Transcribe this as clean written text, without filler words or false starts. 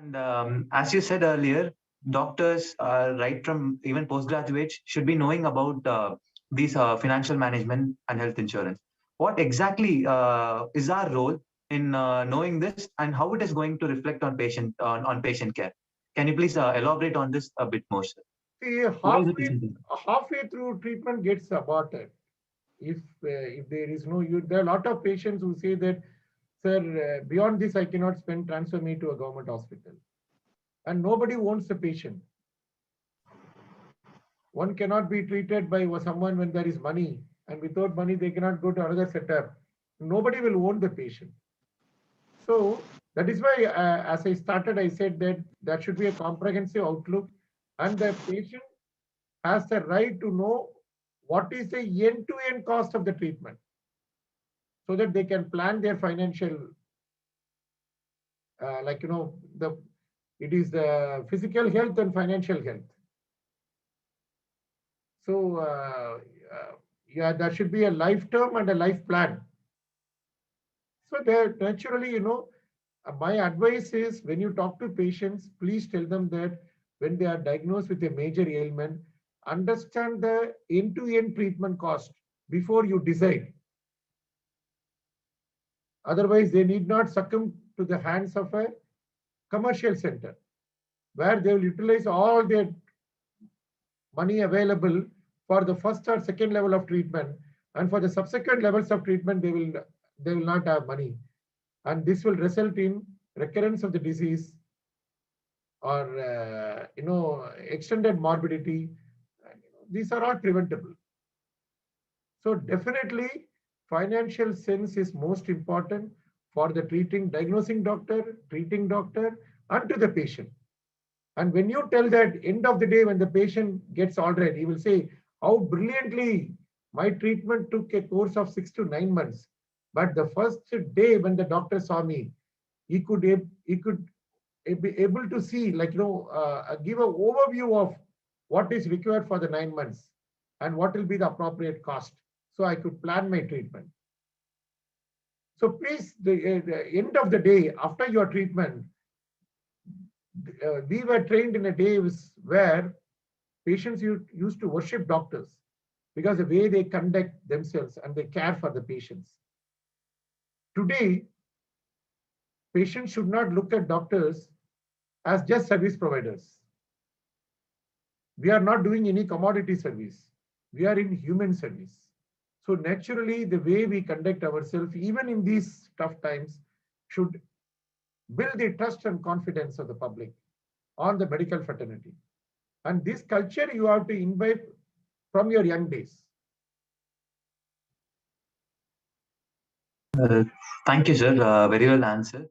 And as you said earlier, doctors, right from even postgraduates, should be knowing about these financial management and health insurance. What exactly is our role in knowing this, and how it is going to reflect on patient care? Can you please elaborate on this a bit more, sir? See, Why is it essential? halfway through treatment gets aborted. If there is no use, there are a lot of patients who say that, sir, beyond this I cannot spend. Transfer me to a government hospital, and nobody wants the patient. One cannot be treated by someone when there is money, and without money they cannot go to another setup. Nobody will own the patient. So that is why, as I started, I said that there should be a comprehensive outlook, and the patient has the right to know what is the end-to-end cost of the treatment, so that they can plan their financial, it is the physical health and financial health. So yeah, there should be a life term and a life plan. So there, naturally, my advice is, when you talk to patients, please tell them that when they are diagnosed with a major ailment, understand the end-to-end treatment cost before you decide. Otherwise, they need not succumb to the hands of a commercial center, where they will utilize all their money available for the first or second level of treatment, and for the subsequent levels of treatment, they will not have money, and this will result in recurrence of the disease, or extended morbidity. These are all preventable. So definitely, financial sense is most important for the diagnosing doctor, treating doctor, and to the patient. And when you tell that, end of the day, when the patient gets all right, he will say, how brilliantly my treatment took a course of 6 to 9 months. But the first day when the doctor saw me, he could be able to see, give an overview of what is required for the 9 months and what will be the appropriate cost. So I could plan my treatment. So please, the end of the day, after your treatment, we were trained in a day where patients used to worship doctors, because the way they conduct themselves and they care for the patients. Today, patients should not look at doctors as just service providers. We are not doing any commodity service. We are in human service. So naturally, the way we conduct ourselves, even in these tough times, should build the trust and confidence of the public on the medical fraternity. And this culture you have to imbibe from your young days. Thank you, sir. Very well answered.